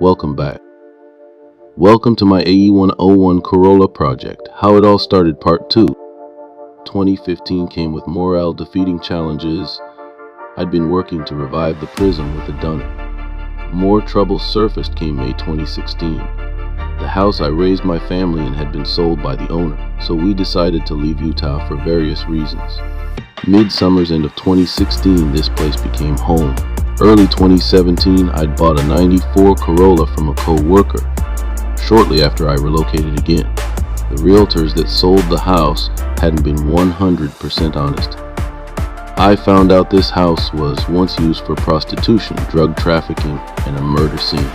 Welcome back. Welcome to my AE101 Corolla project, How It All Started Part 2. 2015 came with morale defeating challenges. I'd been working to revive the Prism with a Dunner. More trouble surfaced came May 2016. The house I raised my family in had been sold by the owner, so we decided to leave Utah for various reasons. Mid-summer's end of 2016, this place became home. Early 2017, I'd bought a 94 Corolla from a co-worker. Shortly after I relocated again, the realtors that sold the house hadn't been 100% honest. I found out this house was once used for prostitution, drug trafficking, and a murder scene.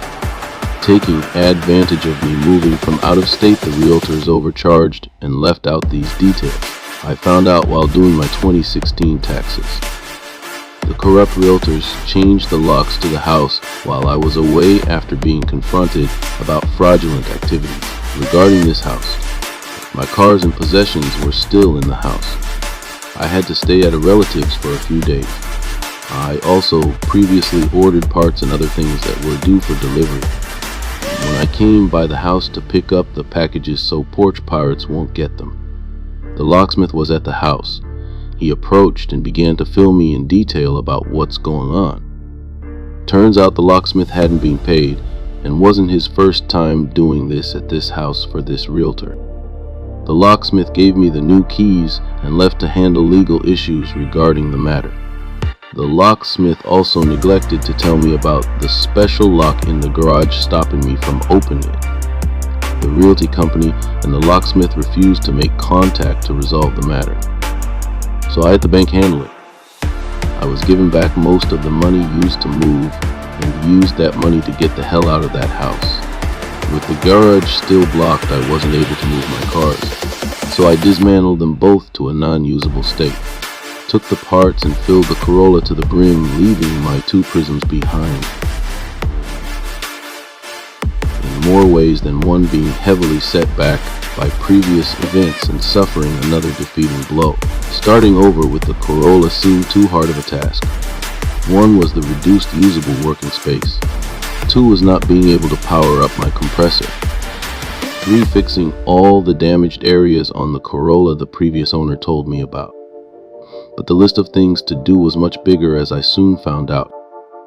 Taking advantage of me moving from out of state, the realtors overcharged and left out these details. I found out while doing my 2016 taxes. The corrupt realtors changed the locks to the house while I was away after being confronted about fraudulent activities regarding this house. My cars and possessions were still in the house. I had to stay at a relative's for a few days. I also previously ordered parts and other things that were due for delivery. When I came by the house to pick up the packages so porch pirates won't get them, the locksmith was at the house. He approached and began to fill me in detail about what's going on. Turns out the locksmith hadn't been paid and wasn't his first time doing this at this house for this realtor. The locksmith gave me the new keys and left to handle legal issues regarding the matter. The locksmith also neglected to tell me about the special lock in the garage stopping me from opening it. The realty company and the locksmith refused to make contact to resolve the matter. So I had the bank handle it. I was given back most of the money used to move and used that money to get the hell out of that house. With the garage still blocked, I wasn't able to move my cars, so I dismantled them both to a non-usable state. Took the parts and filled the Corolla to the brim, leaving my two Prisms behind. In more ways than one, being heavily set back by previous events and suffering another defeating blow. Starting over with the Corolla seemed too hard of a task. One was the reduced usable working space. Two was not being able to power up my compressor. Three, fixing all the damaged areas on the Corolla the previous owner told me about. But the list of things to do was much bigger, as I soon found out.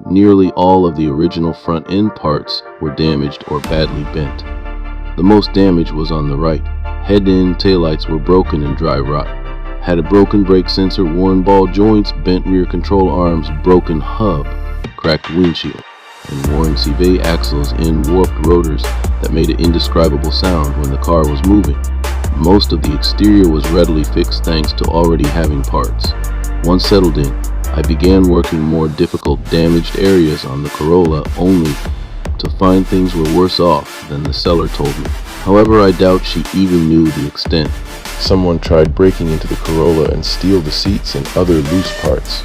Nearly all of the original front end parts were damaged or badly bent. The most damage was on the right. Head end taillights were broken and dry rot. Had a broken brake sensor, worn ball joints, bent rear control arms, broken hub, cracked windshield, and worn Civet axles and warped rotors that made an indescribable sound when the car was moving. Most of the exterior was readily fixed thanks to already having parts. Once settled in, I began working more difficult damaged areas on the Corolla, only to find things were worse off than the seller told me. However, I doubt she even knew the extent. Someone tried breaking into the Corolla and steal the seats and other loose parts,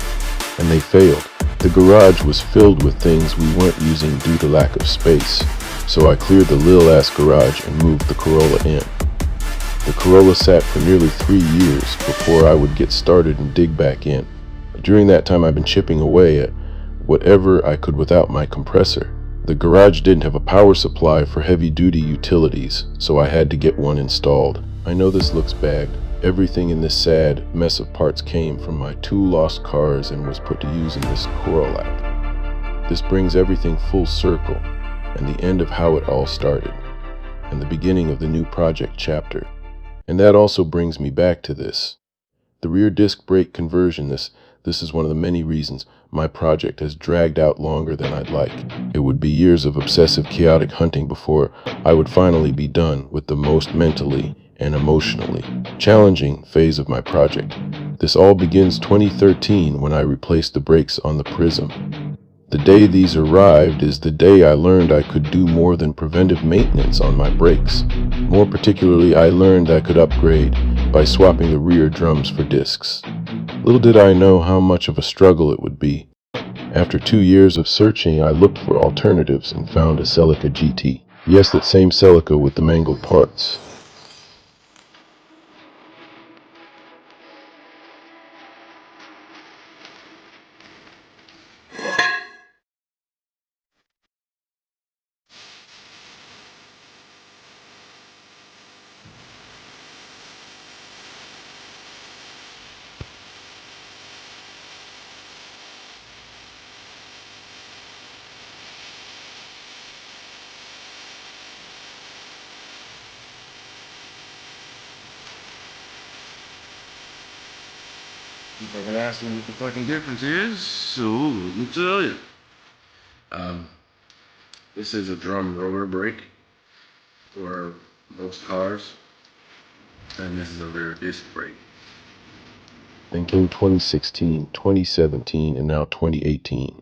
and they failed. The garage was filled with things we weren't using due to lack of space, so I cleared the little ass garage and moved the Corolla in. The Corolla sat for nearly 3 years before I would get started and dig back in. During that time, I've been chipping away at whatever I could without my compressor. The garage didn't have a power supply for heavy-duty utilities, so I had to get one installed. I know this looks bad. Everything in this sad mess of parts came from my 2 lost cars and was put to use in this Corolla app. This brings everything full circle, and the end of how it all started, and the beginning of the new project chapter. And that also brings me back to this. The rear disc brake conversion, this is one of the many reasons my project has dragged out longer than I'd like. It would be years of obsessive, chaotic hunting before I would finally be done with the most mentally and emotionally challenging phase of my project. This all begins 2013 when I replaced the brakes on the Prism. The day these arrived is the day I learned I could do more than preventive maintenance on my brakes. More particularly, I learned I could upgrade by swapping the rear drums for discs. Little did I know how much of a struggle it would be. After 2 years of searching, I looked for alternatives and found a Celica GT. Yes, that same Celica with the mangled parts. You fucking ask me what the fucking difference is, so let me tell you. This is a drum roller brake for most cars, and this is a rear disc brake. Then came 2016, 2017, and now 2018.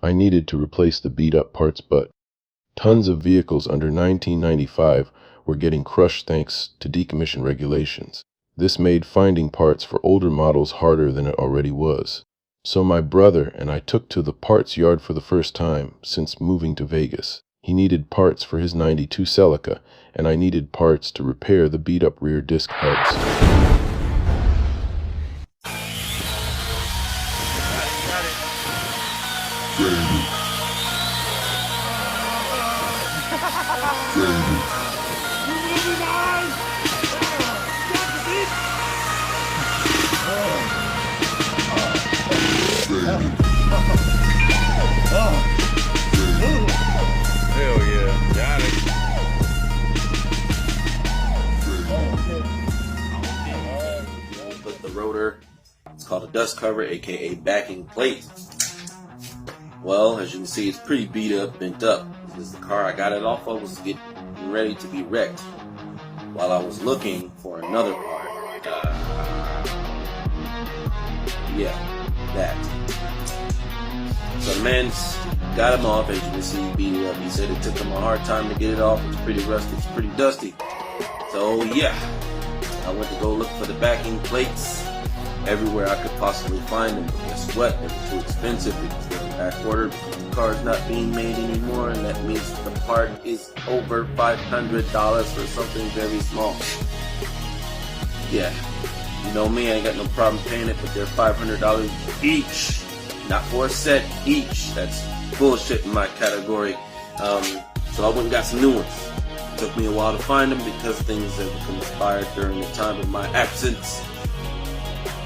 I needed to replace the beat up parts, but tons of vehicles under 1995 were getting crushed thanks to decommission regulations. This made finding parts for older models harder than it already was. So my brother and I took to the parts yard for the first time since moving to Vegas. He needed parts for his 92 Celica, and I needed parts to repair the beat-up rear disc hubs. Hell yeah, got it. Put the rotor, it's called a dust cover, aka backing plate. Well, as you can see, it's pretty beat up, bent up. This is the car I got it off of, was getting ready to be wrecked. While I was looking for another part, that. So the man's got him off, as you can see, beat it up. He said it took him a hard time to get it off. It's pretty rusty, it's pretty dusty. So yeah, I went to go look for the backing plates everywhere I could possibly find them. But guess what? They were too expensive because they're in back order. The car is not being made anymore, and that means the part is over $500 for something very small. Yeah, you know me, I ain't got no problem paying it, but they're $500 each. Not for a set, each. That's bullshit in my category. So I went and got some new ones. It took me a while to find them because things have conspired during the time of my absence.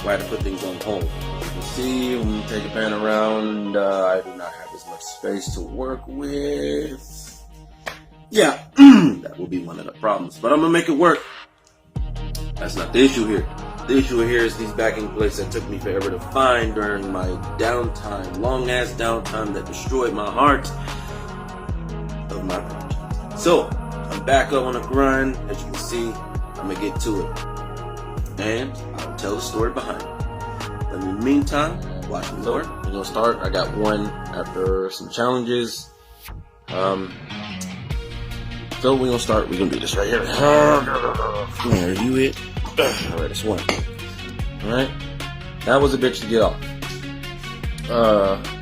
I had to put things on hold. As you can see, when you take a pan around, I do not have as much space to work with. Yeah, that will be one of the problems. But I'm going to make it work. That's not the issue here. The issue here is these backing plates that took me forever to find during my downtime, long ass downtime that destroyed my heart of my project. So, I'm back up on the grind. As you can see, I'm gonna get to it. And I'll tell the story behind it. But in the meantime, watch me Lord. We're gonna start. I got one after some challenges. So we're gonna start. We're gonna do this right here. There you hit. Alright, it's one. Alright. That was a bitch to get off.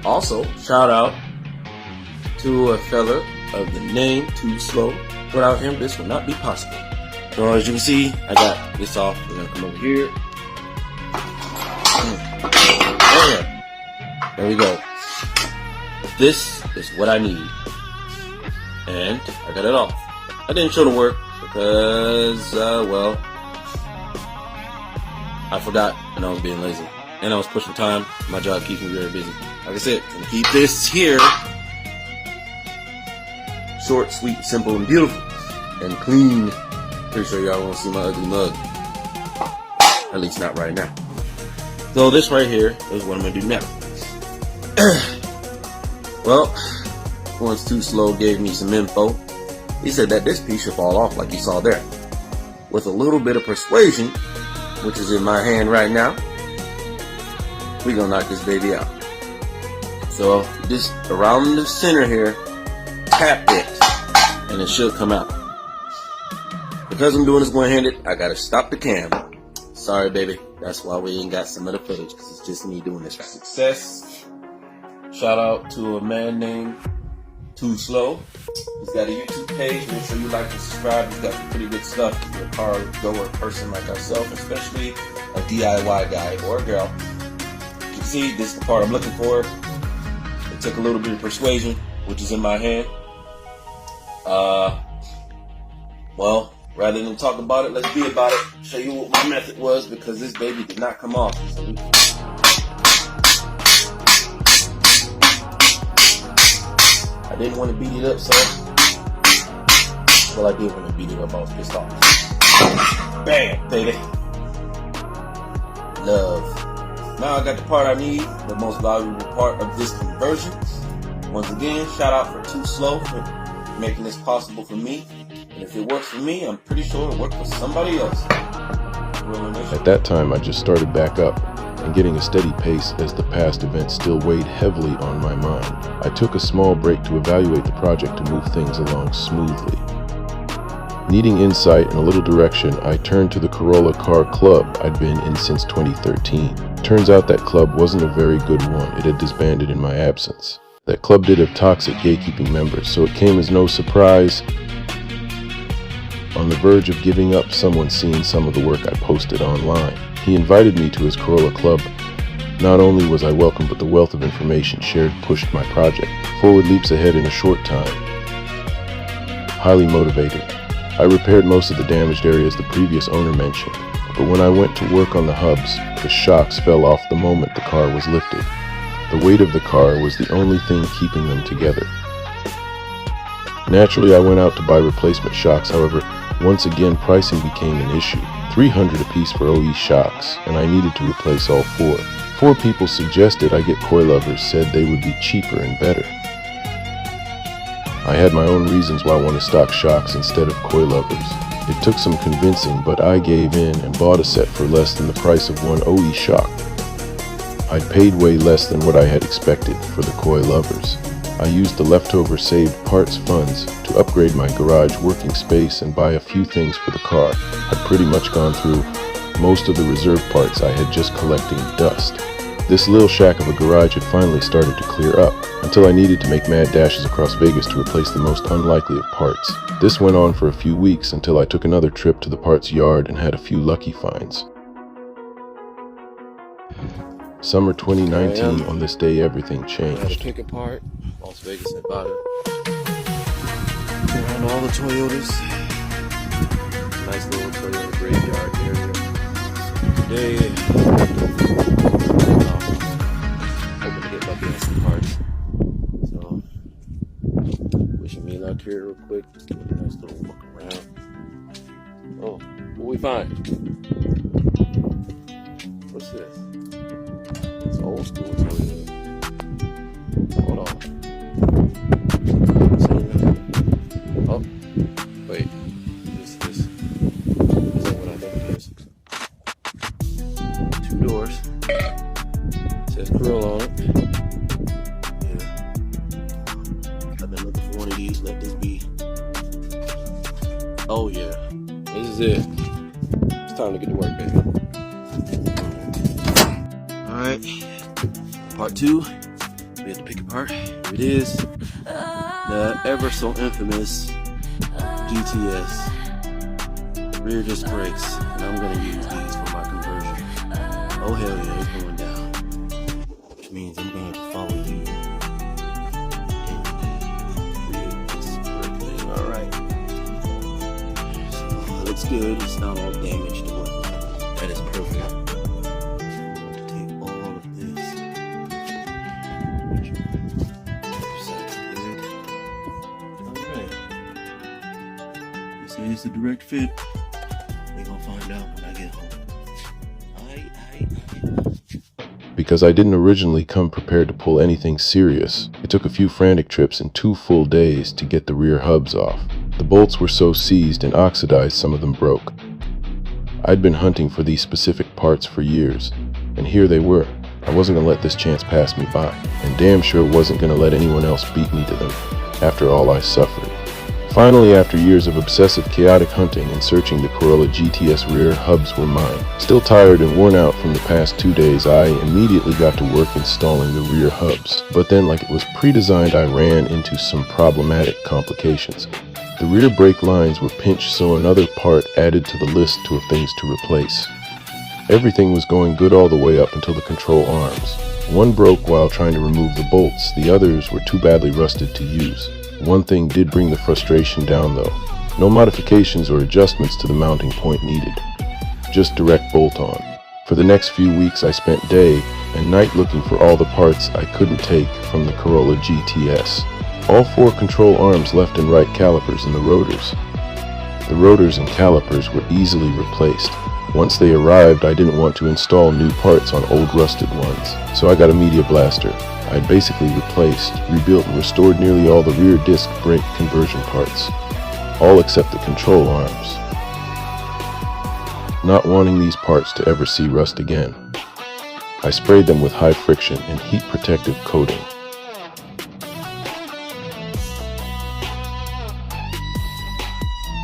Also, shout out to a fella of the name Too Slow. Without him, this would not be possible. So as you can see, I got this off. We're gonna come over here. There we go. This is what I need. And I got it off. I didn't show the work because, well, I forgot and I was being lazy. And I was pushing time. My job keeps me very busy. Like I said, I'm gonna keep this here short, sweet, simple, and beautiful. And clean. Pretty sure y'all won't see my ugly mug. At least not right now. So this right here is what I'm gonna do now. Well, once Too Slow gave me some info. He said that this piece should fall off like you saw there. With a little bit of persuasion, which is in my hand right now, we're gonna knock this baby out. So just around the center here, tap it, and it should come out. Because I'm doing this one-handed, I gotta stop the cam. Sorry, baby. That's why we ain't got some of the footage, because it's just me doing this. Success. Shout out to a man named Too Slow. He's got a YouTube page. Make sure you like and subscribe. He's got some pretty good stuff. If you're a car goer person like ourselves, especially a DIY guy or a girl. You can see this is the part I'm looking for. It took a little bit of persuasion, which is in my hand. Well, rather than talk about it, let's be about it. Show you what my method was, because this baby did not come off. So I didn't want to beat it up, so well, I did want to beat it up. I was pissed off. Bam, baby. Love. Now I got the part I need, the most valuable part of this conversion. Once again, shout out for Too Slow for making this possible for me. And if it works for me, I'm pretty sure it'll work for somebody else. At that time, I just started back up and getting a steady pace as the past events still weighed heavily on my mind. I took a small break to evaluate the project to move things along smoothly. Needing insight and a little direction, I turned to the Corolla Car Club I'd been in since 2013. Turns out that club wasn't a very good one. It had disbanded in my absence. That club did have toxic gatekeeping members, so it came as no surprise. On the verge of giving up, someone seen some of the work I posted online. He invited me to his Corolla Club. Not only was I welcome, but the wealth of information shared pushed my project forward leaps ahead in a short time. Highly motivated. I repaired most of the damaged areas the previous owner mentioned, but when I went to work on the hubs, the shocks fell off the moment the car was lifted. The weight of the car was the only thing keeping them together. Naturally, I went out to buy replacement shocks. However, once again, pricing became an issue. $300 apiece for OE shocks, and I needed to replace all four. 4 people suggested I get coilovers, said they would be cheaper and better. I had my own reasons why I wanted stock shocks instead of coilovers. It took some convincing, but I gave in and bought a set for less than the price of one OE shock. I'd paid way less than what I had expected for the coilovers. I used the leftover saved parts funds to upgrade my garage working space and buy a few things for the car. I'd pretty much gone through most of the reserve parts. I had just collecting dust. This little shack of a garage had finally started to clear up, until I needed to make mad dashes across Vegas to replace the most unlikely of parts. This went on for a few weeks until I took another trip to the parts yard and had a few lucky finds. Summer 2019, on this day everything changed. Pick apart Las Vegas, Nevada. Around all the Toyotas. Nice little Toyota graveyard area. Today, hoping to get lucky on some parts. So, wishing me luck here real quick. Just give it a nice little look around. Oh, what we find? What's this? It's old school Toyota. Hold on. Oh, wait. Is that what I think it is? 2 doors. It says Corolla on it. Yeah. I've been looking for one of these. Let this be. Oh yeah. This is it. It's time to get to work, baby. Alright. Part 2. We have to pick apart. Here it is. The ever so infamous GTS rear disc brakes, and I'm gonna use these for my conversion. Oh hell yeah, it's going down. Which means I'm gonna have to follow you in the rear disc brake thing. Alright. So it looks good, it's not all damaged or whatnot. That is perfect. I'm going to take all of this. It's a direct fit. We gonna find out when I get home. Because I didn't originally come prepared to pull anything serious, it took a few frantic trips and 2 full days to get the rear hubs off. The bolts were so seized and oxidized some of them broke. I'd been hunting for these specific parts for years, and here they were. I wasn't gonna let this chance pass me by, and damn sure wasn't gonna let anyone else beat me to them after all I suffered. Finally, after years of obsessive chaotic hunting and searching, the Corolla GTS rear hubs were mine. Still tired and worn out from the past 2 days, I immediately got to work installing the rear hubs. But then, like it was pre-designed, I ran into some problematic complications. The rear brake lines were pinched, so another part added to the list of things to replace. Everything was going good all the way up until the control arms. One broke while trying to remove the bolts, the others were too badly rusted to use. One thing did bring the frustration down though. No modifications or adjustments to the mounting point needed. Just direct bolt on. For the next few weeks I spent day and night looking for all the parts I couldn't take from the Corolla GTS. All 4 control arms, left and right calipers, and the rotors. The rotors and calipers were easily replaced. Once they arrived, I didn't want to install new parts on old rusted ones, so I got a media blaster. I had basically replaced, rebuilt, and restored nearly all the rear disc brake conversion parts, all except the control arms, not wanting these parts to ever see rust again. I sprayed them with high friction and heat protective coating.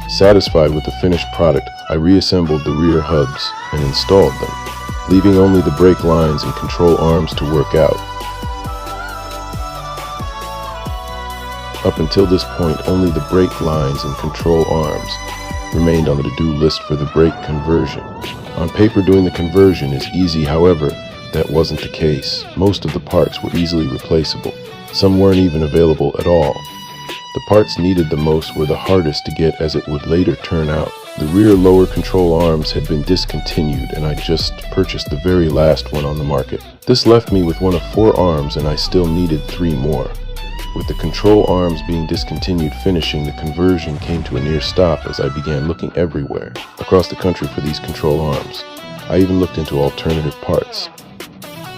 Satisfied with the finished product, I reassembled the rear hubs and installed them, leaving only the brake lines and control arms to work out. Up until this point, only the brake lines and control arms remained on the to-do list for the brake conversion. On paper, doing the conversion is easy, however, that wasn't the case. Most of the parts were easily replaceable. Some weren't even available at all. The parts needed the most were the hardest to get, as it would later turn out. The rear lower control arms had been discontinued, and I just purchased the very last one on the market. This left me with one of 4 arms, and I still needed 3 more. With the control arms being discontinued, finishing the conversion came to a near stop as I began looking everywhere across the country for these control arms. I even looked into alternative parts.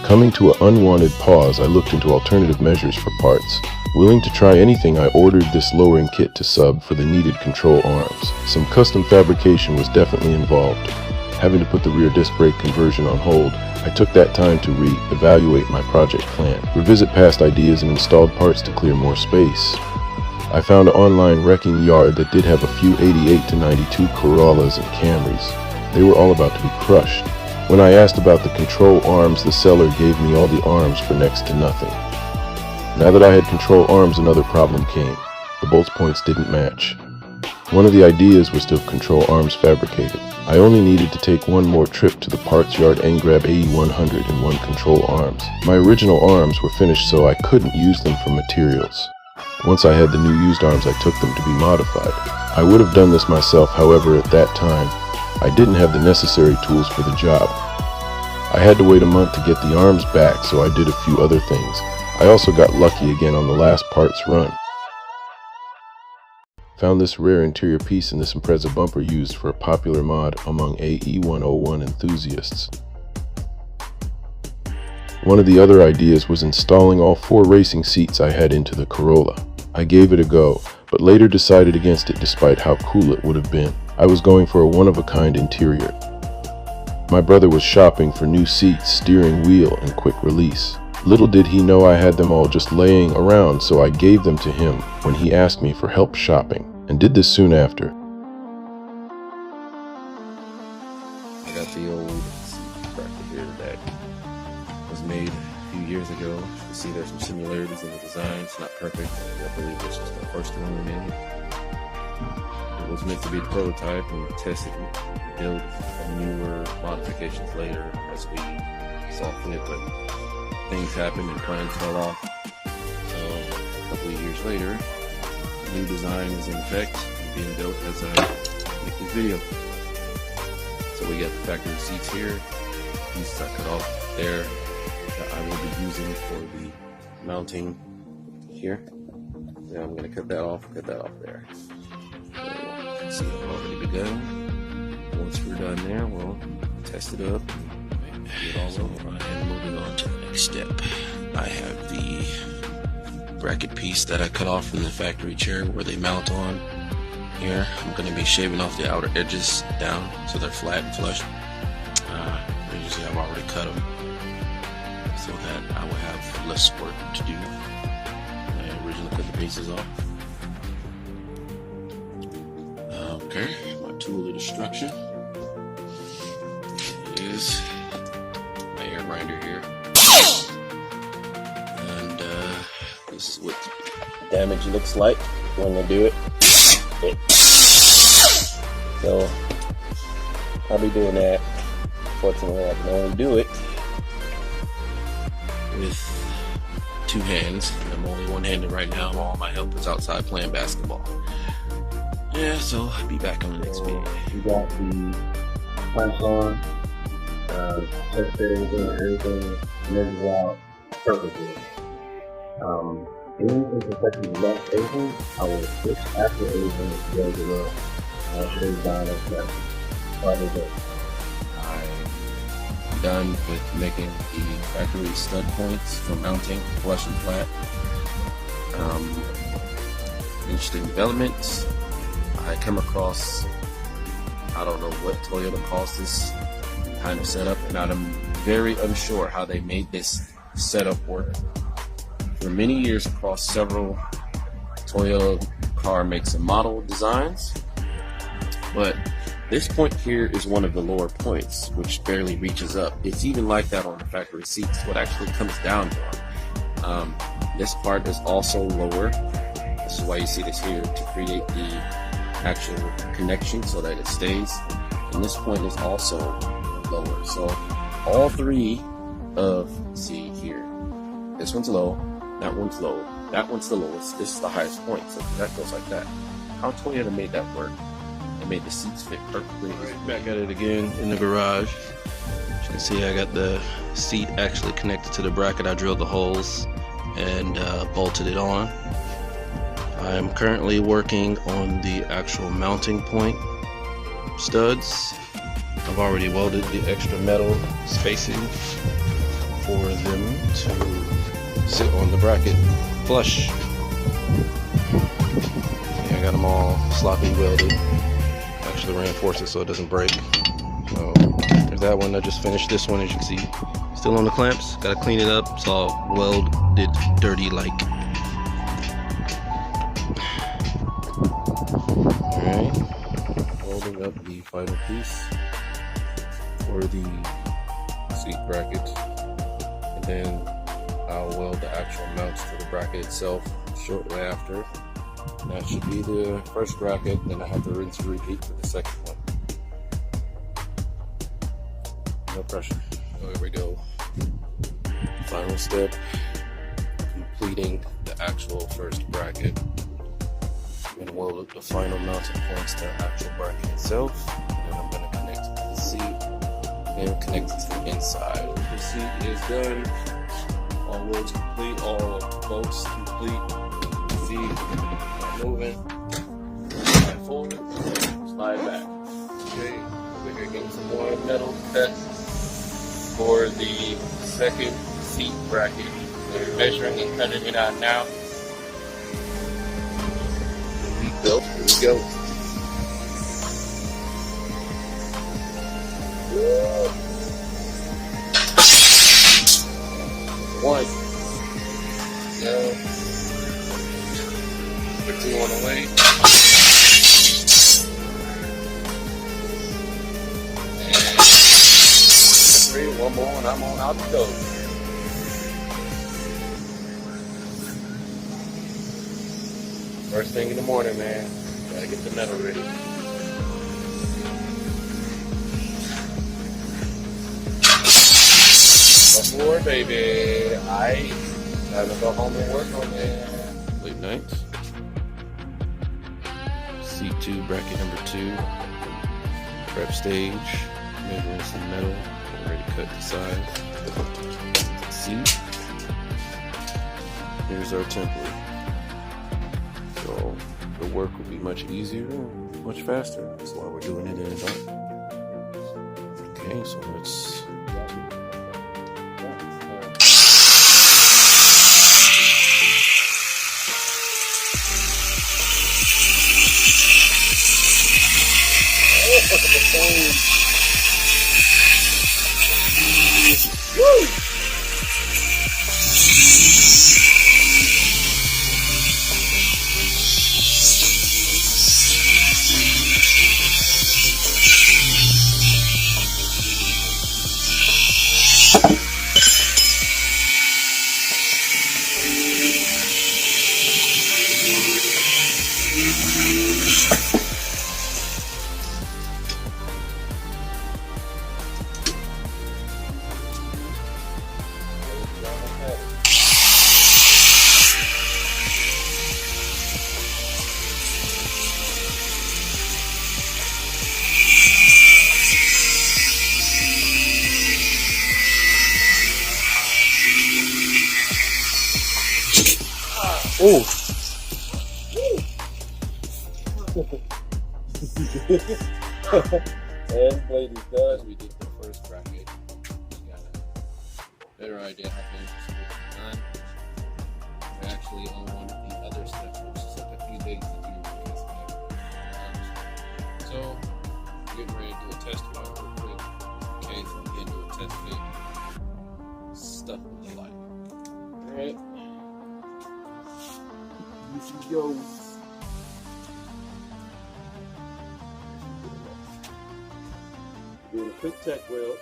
Coming to an unwanted pause, I looked into alternative measures for parts. Willing to try anything, I ordered this lowering kit to sub for the needed control arms. Some custom fabrication was definitely involved. Having to put the rear disc brake conversion on hold, I took that time to re-evaluate my project plan, revisit past ideas, and installed parts to clear more space. I found an online wrecking yard that did have a few 88 to 92 Corollas and Camrys. They were all about to be crushed. When I asked about the control arms, the seller gave me all the arms for next to nothing. Now that I had control arms, another problem came. The bolts points didn't match. One of the ideas was to have control arms fabricated. I only needed to take one more trip to the parts yard and grab 8100 and 1 control arms. My original arms were finished, so I couldn't use them for materials. Once I had the new used arms, I took them to be modified. I would have done this myself, however, at that time, I didn't have the necessary tools for the job. I had to wait a month to get the arms back, so I did a few other things. I also got lucky again on the last parts run. Found this rare interior piece in this Impreza bumper used for a popular mod among AE101 enthusiasts. One of the other ideas was installing all 4 racing seats I had into the Corolla. I gave it a go, but later decided against it despite how cool it would have been. I was going for a one-of-a-kind interior. My brother was shopping for new seats, steering wheel, and quick release. Little did he know I had them all just laying around, so I gave them to him when he asked me for help shopping, and did this soon after. I got the old seat bracket here that was made a few years ago. You can see there's some similarities in the design. It's not perfect. I believe this was the first one we made. It was meant to be a prototype and tested and build newer modifications later as we saw fit, but things happened and plans fell off. So a couple of years later, the new design is in effect, being built as I make this video. So we got the factory seats here, pieces I cut off there that I will be using for the mounting here. Now I'm going to cut that off there. So, see it already begun. Once we're done there, we'll test it up and get it all over. And moving on to the next step, I have the bracket piece that I cut off from the factory chair where they mount on. Here, I'm going to be shaving off the outer edges down so they're flat and flush. As you see, I've already cut them so that I will have less work to do. I originally cut the pieces off. Okay, my tool of destruction is my air grinder here. And this is what damage looks like when they do it. So I'll be doing that. Fortunately, I can only do it with 2 hands. I'm only one-handed right now. All my help is outside playing basketball. Yeah, so I'll be back on the next video. We got the punch on, test everything measures out perfectly. Any imperfections left everything, I will fix after everything goes around. I'll show you down that part of it. done with making the factory stud points for mounting flush and flat. Interesting developments. I come across, I don't know what Toyota calls this kind of setup, and I'm very unsure how they made this setup work. For many years across several Toyota car makes and model designs, but this point here is one of the lower points, which barely reaches up. It's even like that on the factory seats, what actually comes down to. This part is also lower. This is why you see this here, to create the actual connection so that it stays. And this point is also lower. So all three of, see here, this one's low, that one's low, that one's the lowest, this is the highest point. So that goes like that. How Toyota made that work? They made the seats fit perfectly. Right, back at it again in the garage. As you can see, I got the seat actually connected to the bracket. I drilled the holes and bolted it on. I am currently working on the actual mounting point studs. I've already welded the extra metal spacing for them to sit on the bracket flush. Yeah, I got them all sloppy welded. Actually reinforce it so it doesn't break. So there's that one. I just finished this one, as you can see. Still on the clamps. Gotta clean it up. It's all welded dirty like. Alright. Welding up the final piece for the seat bracket. And then I'll weld the actual mounts to the bracket itself shortly after. And that should be the first bracket, then I have to rinse and repeat for the second one. No pressure. So here we go. Final step, completing the actual first bracket. I'm gonna weld up the final mounting points to the actual bracket itself. And then I'm gonna connect it to the seat and connect it to the inside. The seat is done. All welds complete, all bolts complete. See, not moving. Slide forward, slide back. Okay, we're here getting some more metal cut for the second seat bracket. We're measuring and cutting it out now. Here we go. One. Go. Put two on the way. And three, one more, and I'm on out the door. First thing in the morning, man. Gotta get the metal ready. Before, baby. I gotta go home and work on it. Late nights. C2 bracket number 2. Prep stage. Measuring some metal. Ready to cut the sides. Seat. Here's our template. So the work will be much easier and much faster. That's why we're doing it in the dark. Okay, so let's. Woo! Oh! And blade is done. We did the first bracket. better idea how things are supposed to be done. We're actually on one of the other steps, which is like a few days to do this thing. So, we're getting ready to do a test run real quick in case we get into a test fit stuff with the light. Alright. Here she goes. Doing a quick tech weld.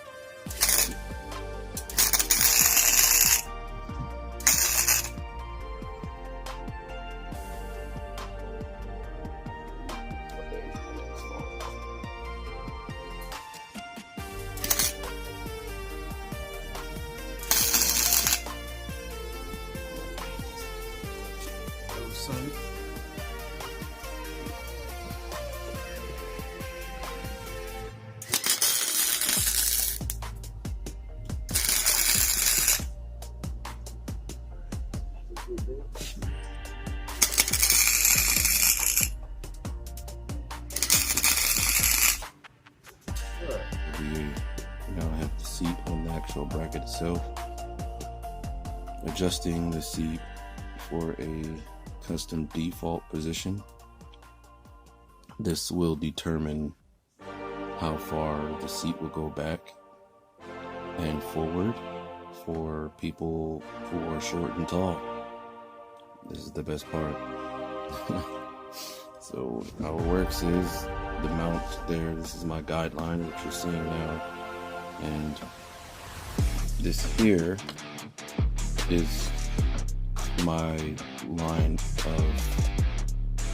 Side. We now have the seat on the actual bracket itself. Adjusting the seat for a custom default position. This will determine how far the seat will go back and forward for people who are short and tall. This is the best part. So how it works is the mount there, this is my guideline, which you're seeing now, and this here is my line of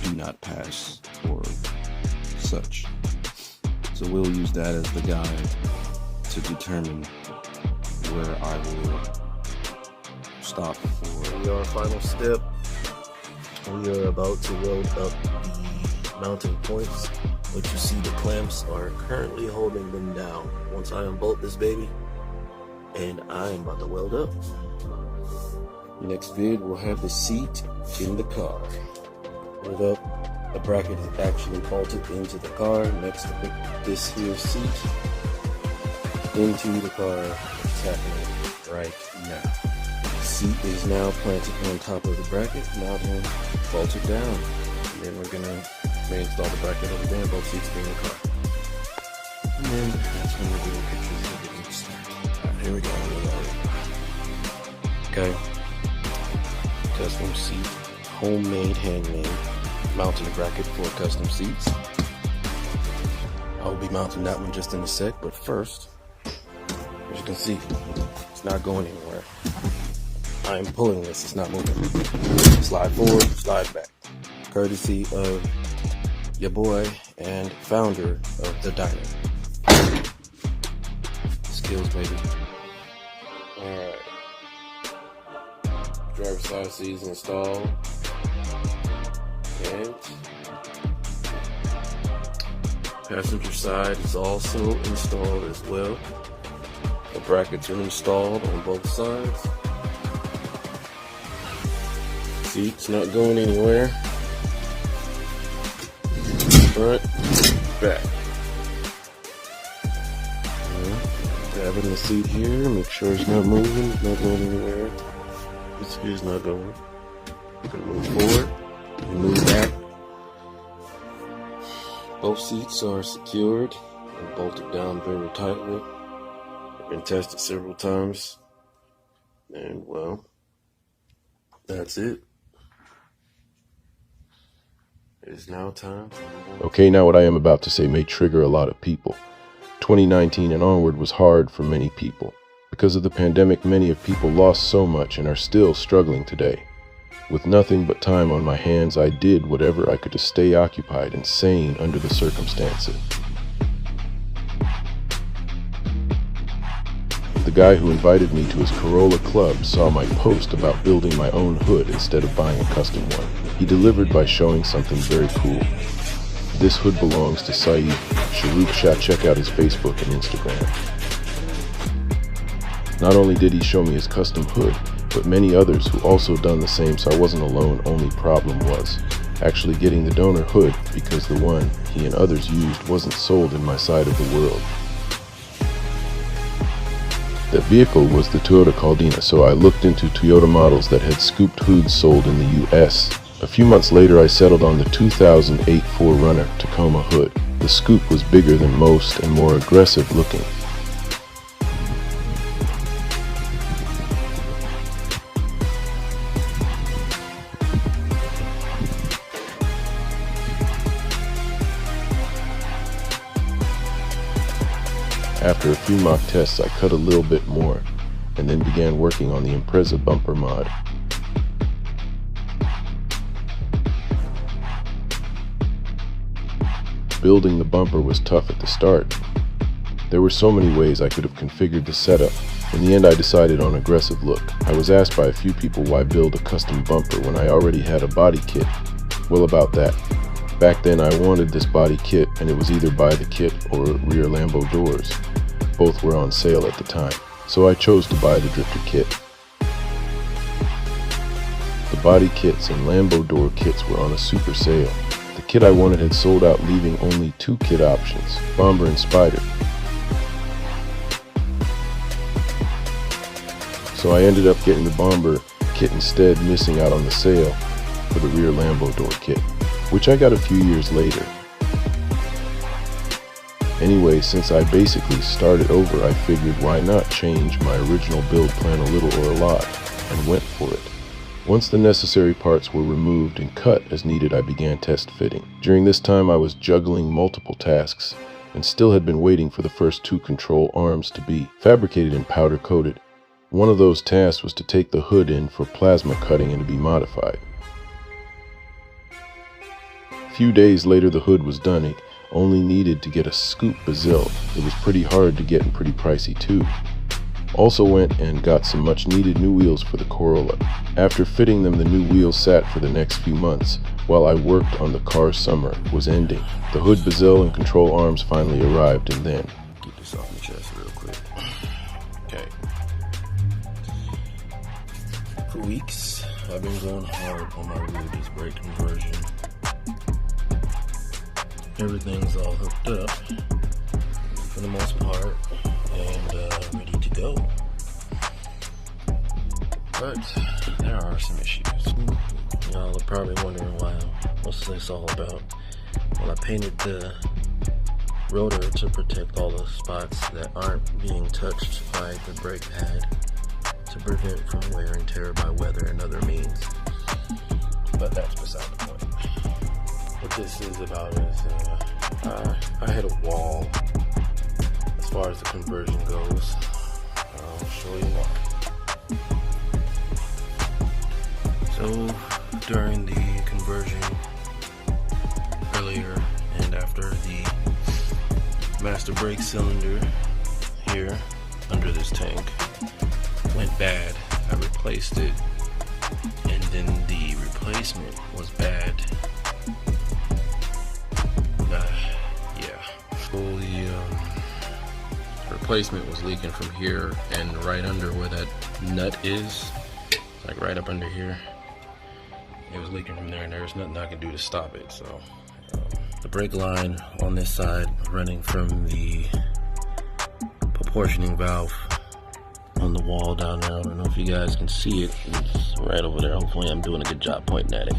do not pass or such. So we'll use that as the guide to determine where I will stop for our final step. We are about to weld up the mounting points, but you see the clamps are currently holding them down. Once I unbolt this baby, and I'm about to weld up. Next vid, we'll have the seat in the car. Hold up, the bracket is actually bolted into the car. Next, to put this here seat into the car. It's happening right now. The seat is now planted on top of the bracket. Now then, bolt it down. And then we're gonna reinstall the bracket over there, both seats being in the car. And then that's when we're doing pictures of getting started. Alright, here we go. Okay. Custom seat, homemade, handmade, mounting bracket for custom seats. I'll be mounting that one just in a sec, but first, as you can see, it's not going anywhere. I'm pulling this, it's not moving. Slide forward, slide back. Courtesy of your boy and founder of the diner. Skills, baby. Alright. Driver side seat is installed, and passenger side is also installed as well. The brackets are installed on both sides. Seat's not going anywhere. Front, back. Grabbing the seat here, make sure it's not moving, it's not going anywhere. This here's not going. You can move forward and move back. Both seats are secured and bolted down very tightly. I've been tested several times. And well, that's it. It is now time. Okay, now what I am about to say may trigger a lot of people. 2019 and onward was hard for many people. Because of the pandemic, many of people lost so much and are still struggling today. With nothing but time on my hands, I did whatever I could to stay occupied and sane under the circumstances. The guy who invited me to his Corolla club saw my post about building my own hood instead of buying a custom one. He delivered by showing something very cool. This hood belongs to Saeed Sharouk Shah. Check out his Facebook and Instagram. Not only did he show me his custom hood, but many others who also done the same, so I wasn't alone. Only problem was actually getting the donor hood, because the one he and others used wasn't sold in my side of the world. The vehicle was the Toyota Caldina, so I looked into Toyota models that had scooped hoods sold in the US. A few months later, I settled on the 2008 4Runner Tacoma hood. The scoop was bigger than most and more aggressive looking. After a few mock tests, I cut a little bit more, and then began working on the Impreza bumper mod. Building the bumper was tough at the start. There were so many ways I could have configured the setup. In the end, I decided on aggressive look. I was asked by a few people why build a custom bumper when I already had a body kit. Well, about that. Back then I wanted this body kit, and it was either buy the kit or rear Lambo doors. Both were on sale at the time, so I chose to buy the drifter kit. The body kits and Lambo door kits were on a super sale. The kit I wanted had sold out, leaving only 2 kit options, Bomber and Spider. So I ended up getting the Bomber kit instead, missing out on the sale for the rear Lambo door kit, which I got a few years later. Anyway, since I basically started over, I figured why not change my original build plan a little or a lot, and went for it. Once the necessary parts were removed and cut as needed, I began test fitting. During this time I was juggling multiple tasks, and still had been waiting for the first 2 control arms to be fabricated and powder coated. One of those tasks was to take the hood in for plasma cutting and to be modified. A few days later the hood was done. It only needed to get a scoop bezel. It was pretty hard to get and pretty pricey too. Also went and got some much needed new wheels for the Corolla. After fitting them, the new wheels sat for the next few months while I worked on the car's summer was ending. The hood bezel and control arms finally arrived, and then Get this off my chest real quick. Okay. For weeks, I've been going hard on my rear disc brake conversion. Everything's all hooked up for the most part and ready to go. But there are some issues. Y'all are probably wondering what's this all about? Well, I painted the rotor to protect all the spots that aren't being touched by the brake pad to prevent from wear and tear by weather and other means. But that's beside the point. What this is about is I hit a wall as far as the conversion goes. I'll show you why. So during the conversion earlier and after, the master brake cylinder here under this tank went bad. I replaced it, and then the replacement was bad. So the replacement was leaking from here and right under where that nut is, like right up under here. It was leaking from there, and there was nothing I could do to stop it. So the brake line on this side running from the proportioning valve on the wall down there. I don't know if you guys can see it. It's right over there. Hopefully I'm doing a good job pointing at it.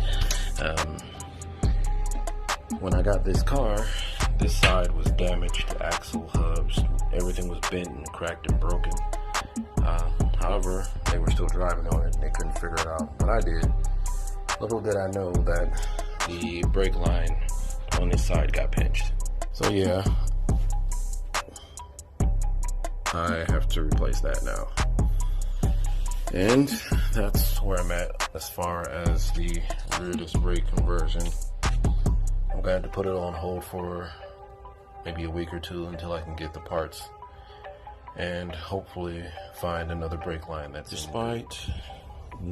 When I got this car, this side was damaged, the axle hubs, everything was bent and cracked and broken. However, they were still driving on it and they couldn't figure it out, but I did. Little did I know that the brake line on this side got pinched. So yeah, I have to replace that now. And that's where I'm at as far as the rear disc brake conversion. I'm going to put it on hold for maybe a week or two until I can get the parts and hopefully find another brake line that's despite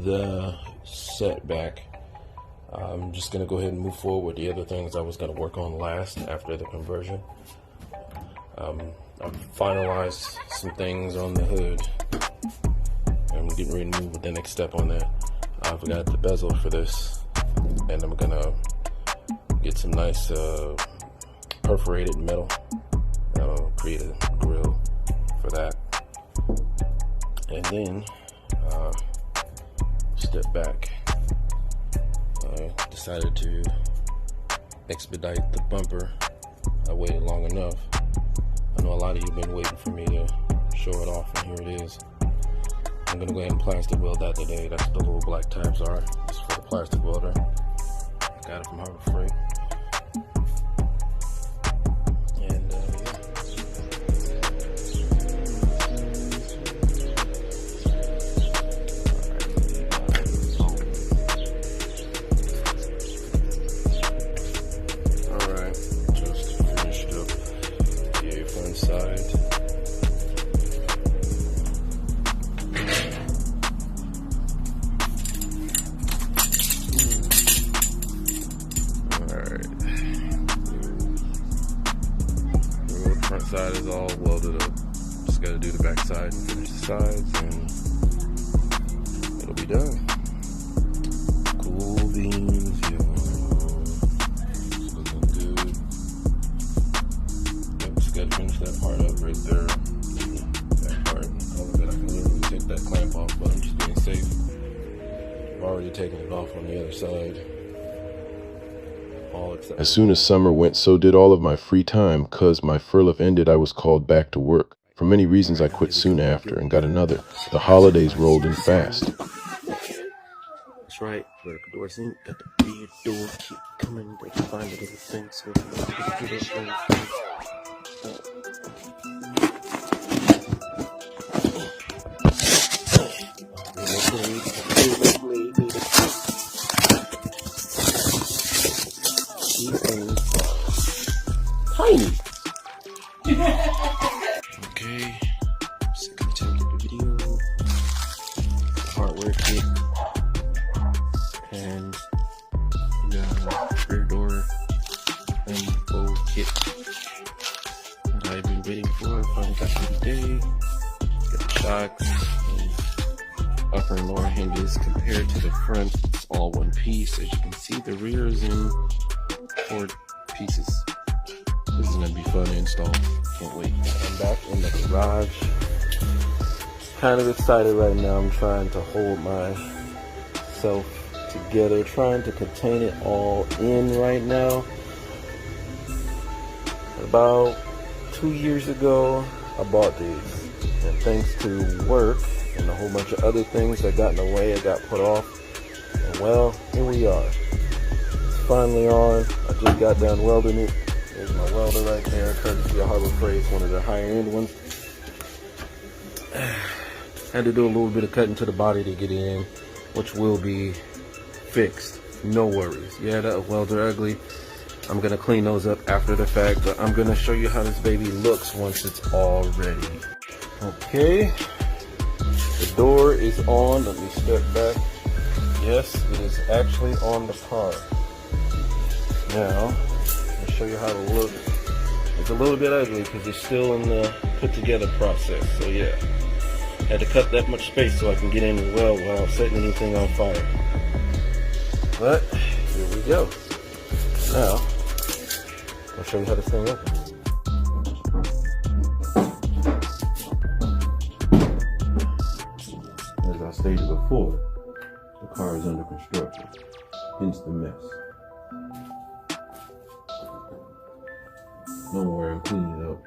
the setback. I'm just going to go ahead and move forward with the other things I was going to work on last after the conversion. I've finalized some things on the hood. I'm getting ready to move with the next step on that. I've got the bezel for this, and I'm going to get some nice perforated metal. I'll create a grill for that. And then step back. I decided to expedite the bumper. I waited long enough. I know a lot of you have been waiting for me to show it off, and here it is. I'm gonna go ahead and plastic weld that today. That's what the little black tabs are. This is for the plastic welder. I got it from Harbor Freight. And Alright, just finished up the front side. Front side is all welded up. Just gotta do the back side and finish the sides, and it'll be done. Cool beans, yo. Looking good. Yep, just gotta finish that part up right there. That part. All of it, I can literally take that clamp off, but I'm just being safe. I've already taken it off on the other side. As soon as summer went, so did all of my free time. Cause my furlough ended, I was called back to work. For many reasons, I quit soon after and got another. The holidays rolled in fast. That's right. Vertical door zinc. Got the big door. Keep coming. Break the find the little thing. So tiny. Okay. Just gonna take the video. Hardware kit. And the rear door unfold kit that I've been waiting for. Finally got it today. Got the shocks and upper and lower hinges compared to the front. It's all one piece. As you can see, the rear is in 4 pieces. This is gonna be fun to install. Can't wait. I'm back in the garage. Kind of excited right now. I'm trying to hold myself together, trying to contain it all in right now. About 2 years ago, I bought these, and thanks to work and a whole bunch of other things that got in the way, it got put off. And well, here we are. It's finally on. I just got done welding it. There's my welder right there, courtesy of Harbor Freight, one of the higher end ones. Had to do a little bit of cutting to the body to get in, which will be fixed. No worries. Yeah, that welds are ugly. I'm gonna clean those up after the fact, but I'm gonna show you how this baby looks once it's all ready. Okay, the door is on. Let me step back. Yes, it is actually on the car. Now, I'll show you how to look. It's a little bit ugly because it's still in the put together process. So yeah, had to cut that much space so I can get in and weld without setting anything on fire. But here we go. Now, I'll show you how this thing opens. As I stated before, the car is under construction, hence the mess. Don't worry, I'm cleaning it up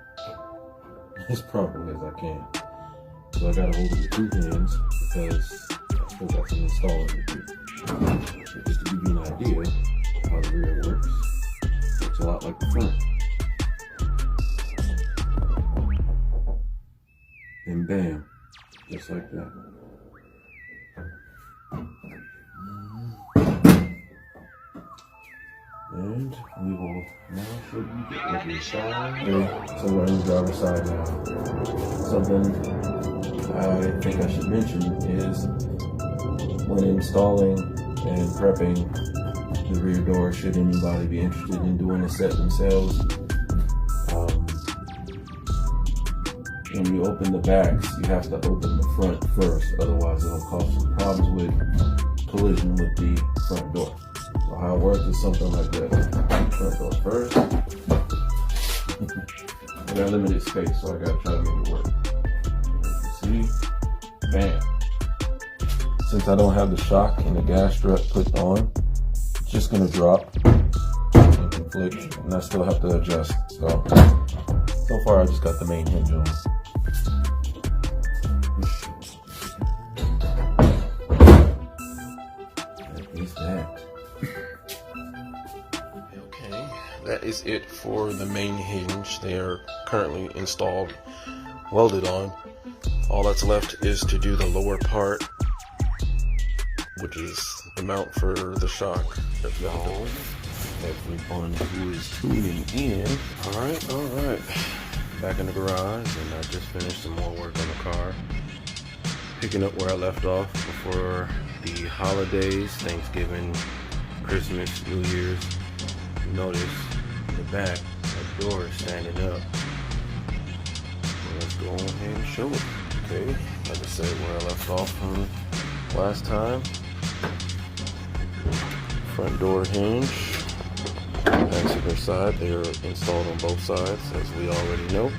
as properly as I can. So I gotta hold it with 2 hands because I still got some installing to do. Just to give you an idea of how the rear works, looks a lot like the front. And bam, just like that. And we will now show you the other side. Okay, so we're on the driver's side now. Something I think I should mention is when installing and prepping the rear door, should anybody be interested in doing a set themselves, when you open the backs, you have to open the front first, otherwise it'll cause some problems with collision with the front door. So how it works is something like this. Front door first. I got limited space, so I gotta try to make it work. You can see, since I don't have the shock and the gas strut put on, it's just gonna drop and conflict, and I still have to adjust. So far I just got the main hinge on. At least that. Okay, that is it for the main hinge. They are currently installed, welded on. All that's left is to do the lower part, which is the mount for the shock. Y'all, everyone who is tuning in. Alright. Back in the garage, and I just finished some more work on the car. Picking up where I left off before the holidays, Thanksgiving, Christmas, New Year's. You notice in the back, that door is standing up. So let's go ahead and show it. Okay, like I said, where I left off from last time. Front door hinge, passenger side, they are installed on both sides, as we already know.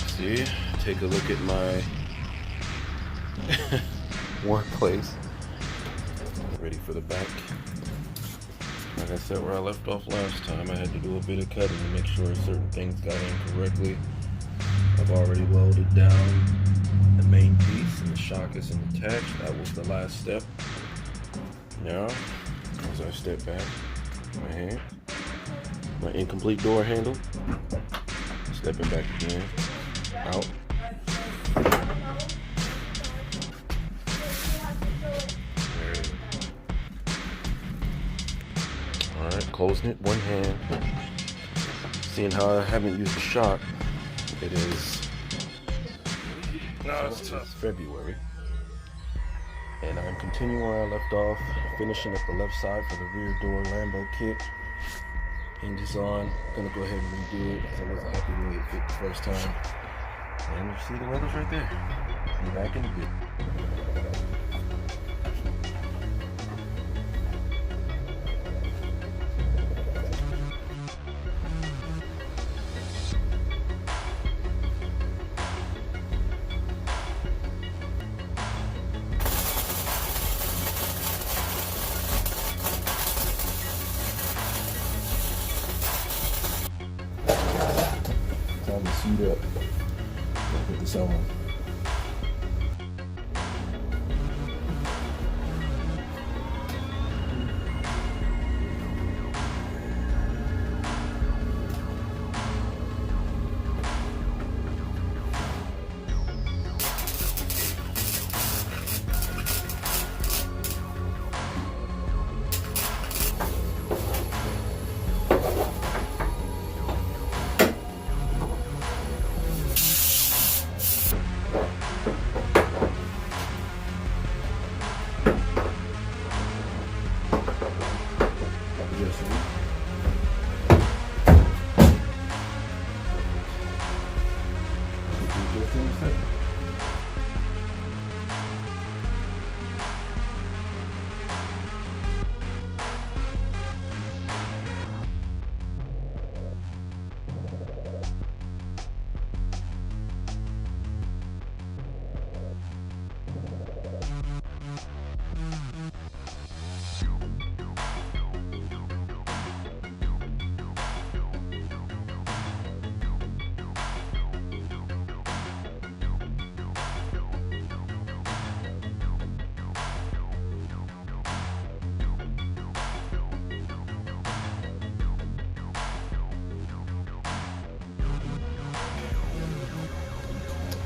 See, take a look at my workplace. Ready for the back. Like I said, where I left off last time, I had to do a bit of cutting to make sure certain things got in correctly. I've already welded down the main piece and the shock isn't attached. That was the last step. Now, as I step back, my hand, my incomplete door handle, stepping back again, out. Alright, closing it, one hand. Seeing how I haven't used the shock, it is, it's February. And I'm continuing where I left off, finishing up the left side for the rear door Lambo kit. Hinges on, gonna go ahead and redo it because I wasn't happy the way it fit the first time. And you see the weather's right there. Be back in a bit. Time to suit up. Put this on.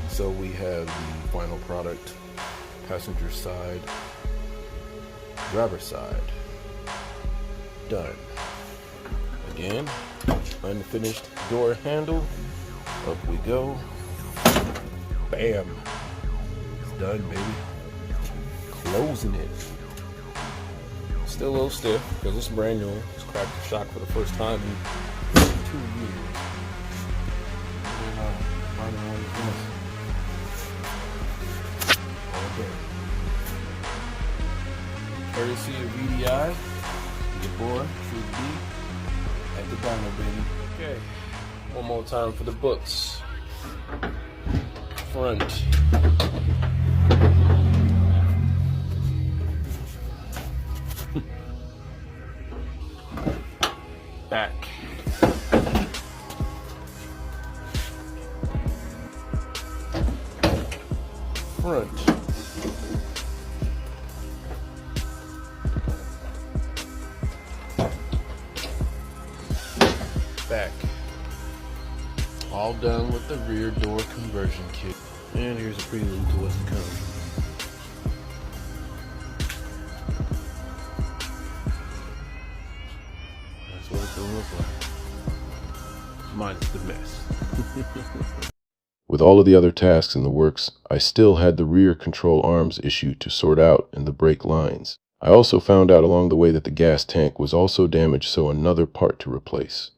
So we have the final product, passenger side, driver side, done. Again, unfinished door handle, up we go, bam, it's done, baby. Closing it. Still a little stiff because it's brand new. It's cracked the shock for the first time in 2 years. Courtesy of VDI, your boy, True D, at the diner, baby. Okay, one more time for the books. Front. back. Front. Back. All done with the rear door conversion kit. And here's a prelude to what's to come. That's what it's gonna look like. Minus the mess. With all of the other tasks in the works, I still had the rear control arms issue to sort out and the brake lines. I also found out along the way that the gas tank was also damaged, so another part to replace.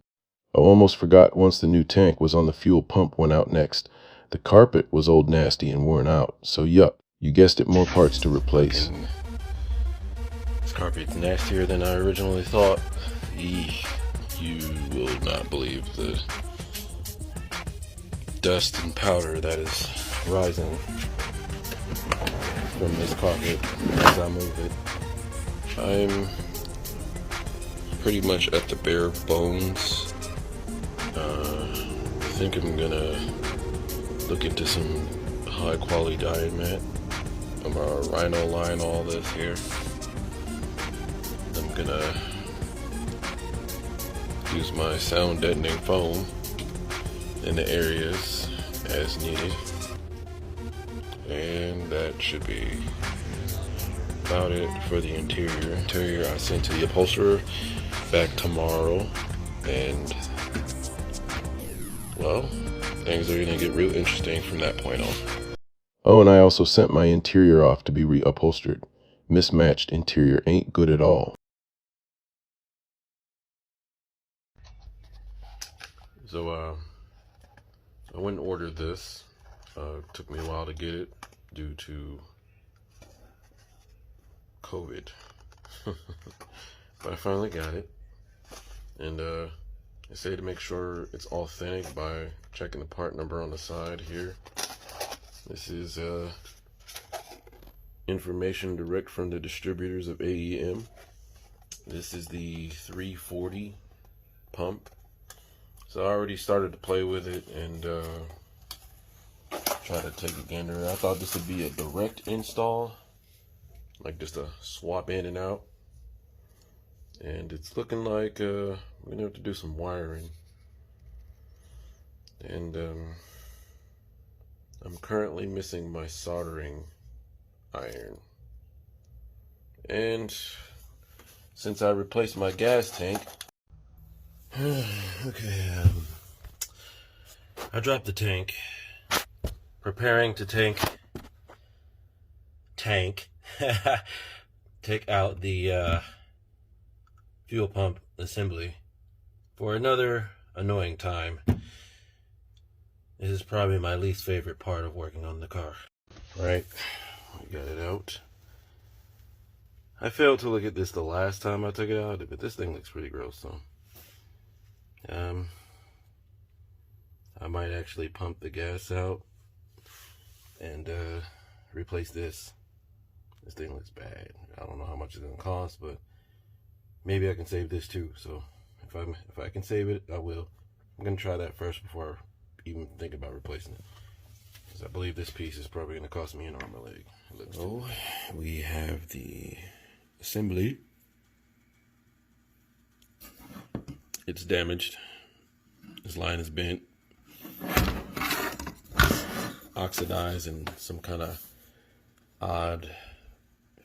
I almost forgot once the new tank was on the fuel pump went out next. The carpet was old nasty and worn out, so yup, you guessed it, more parts to replace. This carpet's nastier than I originally thought. You will not believe the dust and powder that is rising from this carpet as I move it. I'm pretty much at the bare bones. I think I'm gonna look into some high quality dyeing mat. I'm gonna rhino line all this here. I'm gonna use my sound deadening foam in the areas as needed, and that should be about it for the interior. I sent to the upholsterer back tomorrow, and well, things are gonna get real interesting from that point on. Oh, and I also sent my interior off to be reupholstered. Mismatched interior ain't good at all. So I went and ordered this. Took me a while to get it due to COVID. But I finally got it. And I say to make sure it's authentic by checking the part number on the side here. This is information direct from the distributors of AEM. This is the 340 pump. So I already started to play with it and try to take a gander. I thought this would be a direct install, like just a swap in and out. And it's looking like we're gonna have to do some wiring. And I'm currently missing my soldering iron. And since I replaced my gas tank, okay, I dropped the tank, preparing to take out the fuel pump assembly for another annoying time. This is probably my least favorite part of working on the car. Right, we got it out. I failed to look at this the last time I took it out, but this thing looks pretty gross, so I might actually pump the gas out and replace this. This thing looks bad. I don't know how much it's gonna cost, but maybe I can save this too. So if I can save it, I will. I'm gonna try that first before I even think about replacing it, because I believe this piece is probably gonna cost me an arm and a leg. So we have the assembly. It's damaged. This line is bent, oxidized, and some kind of odd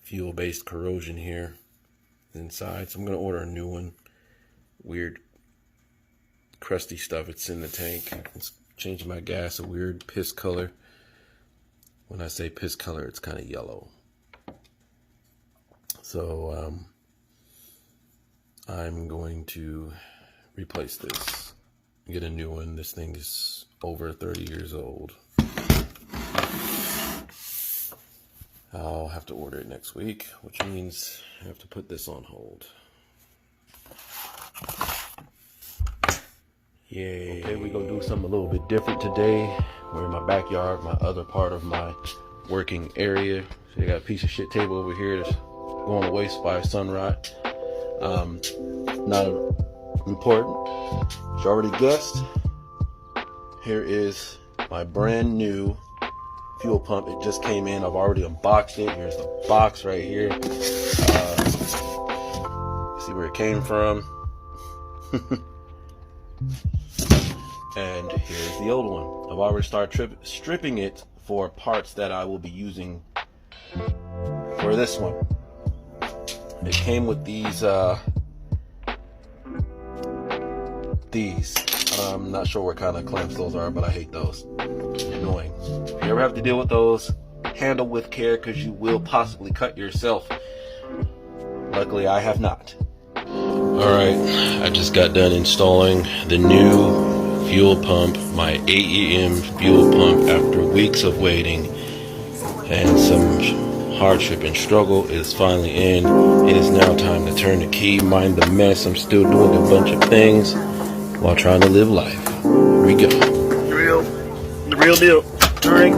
fuel-based corrosion here inside. So I'm gonna order a new one. Weird crusty stuff. It's in the tank. It's changing my gas a weird piss color. When I say piss color, it's kind of yellow. So I'm going to replace this, get a new one. This thing is over 30 years old. I'll have to order it next week, which means I have to put this on hold. Yay. Okay, we're gonna do something a little bit different today. We're in my backyard, my other part of my working area. So I got a piece of shit table over here that's going to waste by a sun rot. Not important. As you already guessed, here is my brand new fuel pump. It just came in. I've already unboxed it. Here's the box right here. See where it came from. And here's the old one. I've already started stripping it for parts that I will be using for this one. It came with these. I'm not sure what kind of clamps those are, but I hate those. Annoying. If you ever have to deal with those, handle with care, because you will possibly cut yourself. Luckily, I have not. Alright, I just got done installing the new fuel pump, my AEM fuel pump, after weeks of waiting and some hardship and struggle. It is finally in. It is now time to turn the key, mind the mess. I'm still doing a bunch of things while trying to live life. Here we go. The real deal. Turning.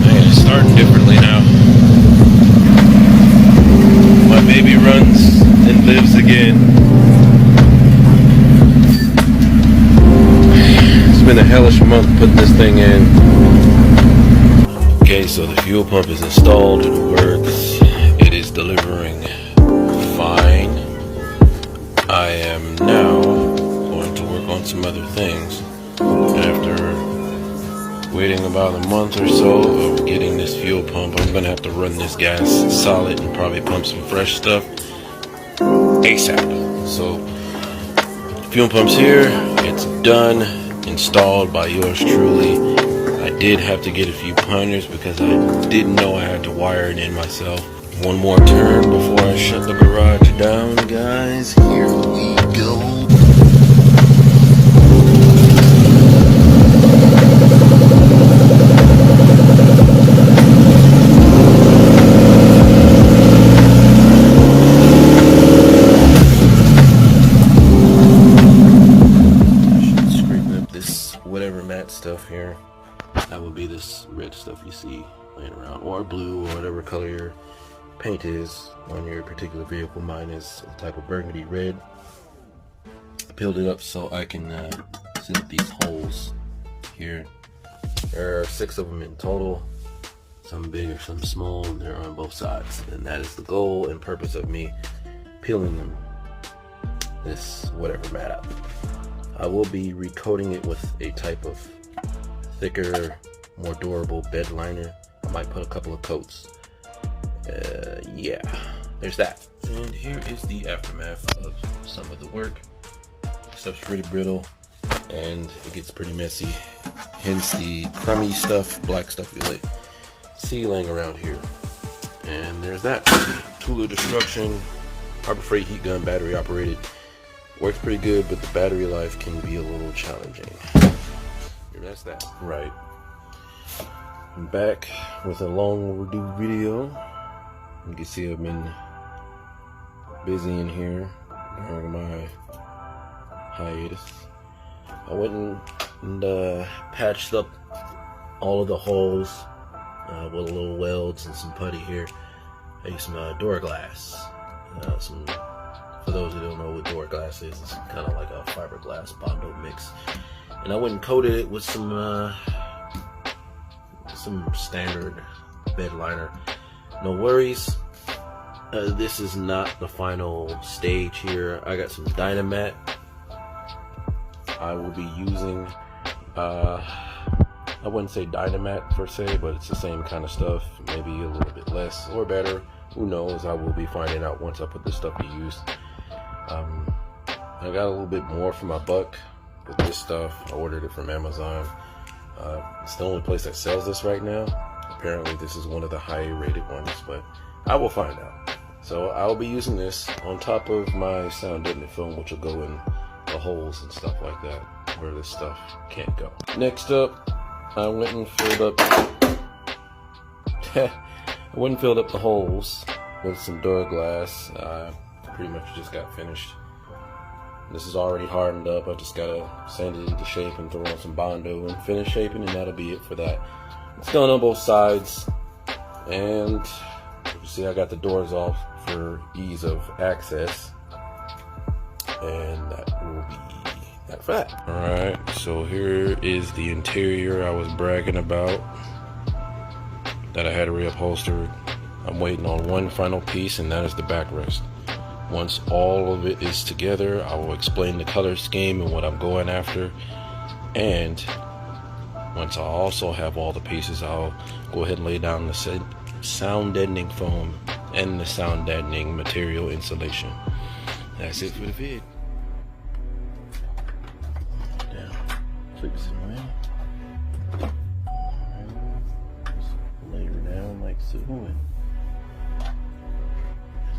Man, it's starting differently now. My baby runs and lives again. It's been a hellish month putting this thing in. Okay, so the fuel pump is installed. It works. It is delivering fine. I am now going to work on some other things. After waiting about a month or so of getting this fuel pump, I'm gonna have to run this gas solid and probably pump some fresh stuff ASAP. So fuel pump's here, it's done, installed by yours truly. I did have to get a few pointers because I didn't know I had to wire it in myself. One more turn before I shut the garage down, guys. Here we go. Stuff here. That would be this red stuff you see laying around, or blue, or whatever color your paint is on your particular vehicle. Mine is a type of burgundy red. I peeled it up so I can seal these holes here. There are 6 of them in total, some bigger, some small, and they're on both sides. And that is the goal and purpose of me peeling them this whatever mat up. I will be recoating it with a type of thicker, more durable bed liner. I might put a couple of coats. Yeah, there's that. And here is the aftermath of some of the work. Stuff's pretty brittle and it gets pretty messy. Hence the crummy stuff, black stuff you see laying around here. And there's that. Tool of destruction, Harbor Freight heat gun, battery operated. Works pretty good, but the battery life can be a little challenging. That's that. Right. I'm back with a long overdue video. You can see I've been busy in here during my hiatus. I went and patched up all of the holes with a little welds and some putty here. I used some door glass. For those who don't know what door glass is, it's kind of like a fiberglass Bondo mix. And I went and coated it with some standard bed liner. No worries. This is not the final stage here. I got some Dynamat. I will be using, I wouldn't say Dynamat per se, but it's the same kind of stuff. Maybe a little bit less or better. Who knows? I will be finding out once I put this stuff to use. I got a little bit more for my buck with this stuff. I ordered it from Amazon. It's the only place that sells this right now. Apparently this is one of the higher rated ones, but I will find out. So I'll be using this on top of my sound deadening film, which will go in the holes and stuff like that where this stuff can't go. Next up, I went and filled up the holes with some Duraglass. Pretty much just got finished. This is already hardened up. I just gotta sand it into shape and throw on some Bondo and finish shaping, and that'll be it for that. It's done on both sides, and You see, I got the doors off for ease of access, and that will be that for that. All right, so here is the interior I was bragging about that I had reupholstered. I'm waiting on one final piece, and that is the backrest. Once all of it is together, I will explain the color scheme and what I'm going after. And once I also have all the pieces, I'll go ahead and lay down the sound deadening foam and the sound deadening material insulation. That's it for the vid. Down, flip it around. Just layer down like so.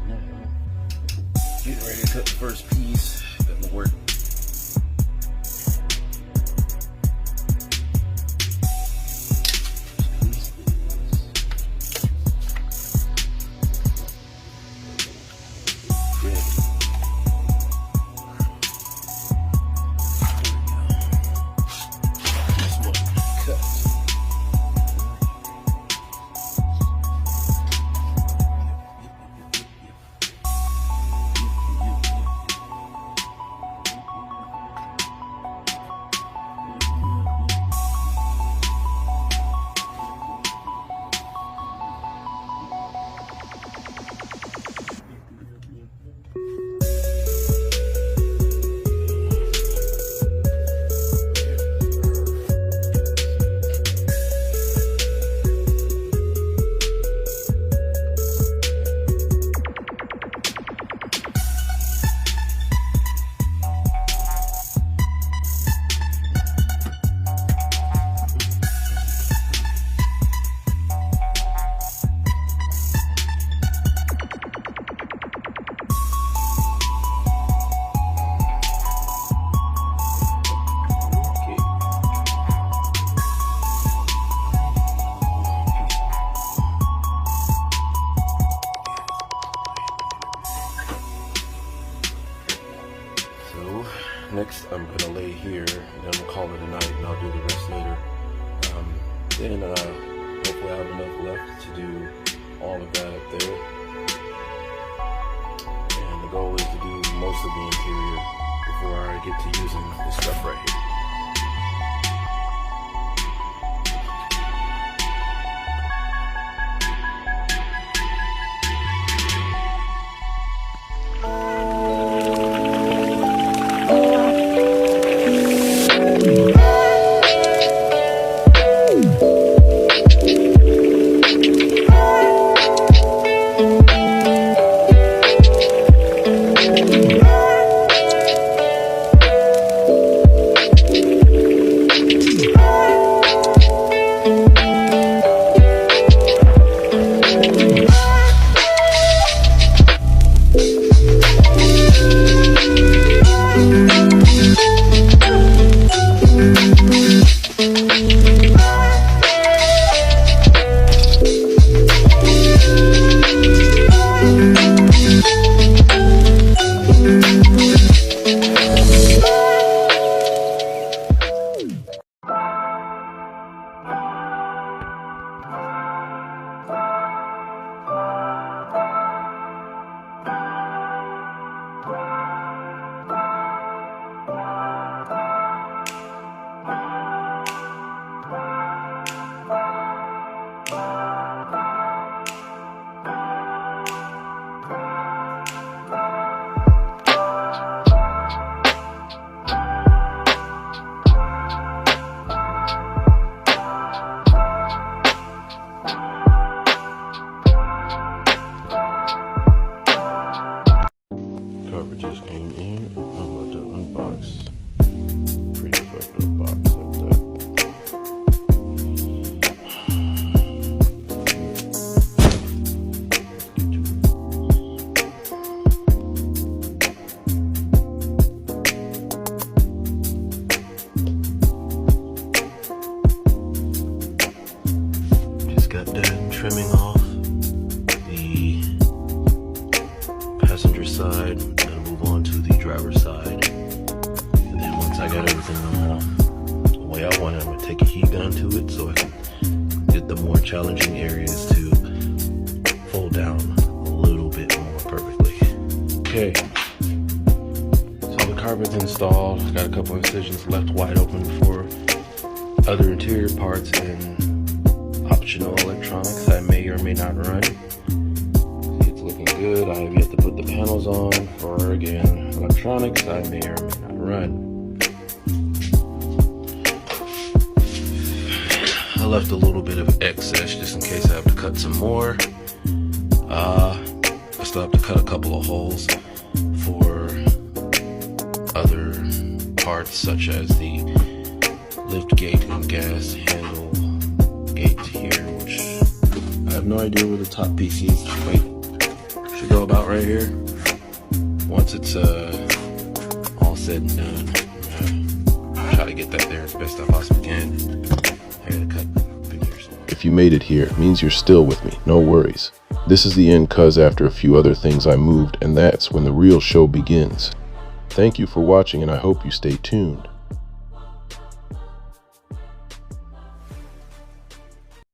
Now, getting ready to cut the first piece. Got my work. Next, I'm gonna lay here, and then we'll call it a night, and I'll do the rest later. Then hopefully I have enough left to do all of that up there. And the goal is to do most of the interior before I get to using this stuff right here. Just came in. I'm about to unbox. Pretty fucked up box like that. Just got done trimming off the passenger side. On to the driver's side, and then once I got everything the way I want it, I'm going to take a heat gun to it so I can get the more challenging areas to fold down a little bit more perfectly. Okay, so the carpet's installed. Got a couple incisions left wide open for other interior parts and optional electronics I may or may not run. It's looking good. I have yet to put the panels on for, again, electronics I may or may not run. I left a little bit of excess just in case I have to cut some more. I still have to cut a couple of holes for other parts such as the lift gate and gas handle gate here, which I have no idea where the top piece is. Wait, should go about right here. Once it's all said and done, I'll try to get that there as best I possibly can. I gotta cut up in here somewhere. If you made it here, it means you're still with me. No worries. This is the end, cuz after a few other things I moved, and that's when the real show begins. Thank you for watching, and I hope you stay tuned.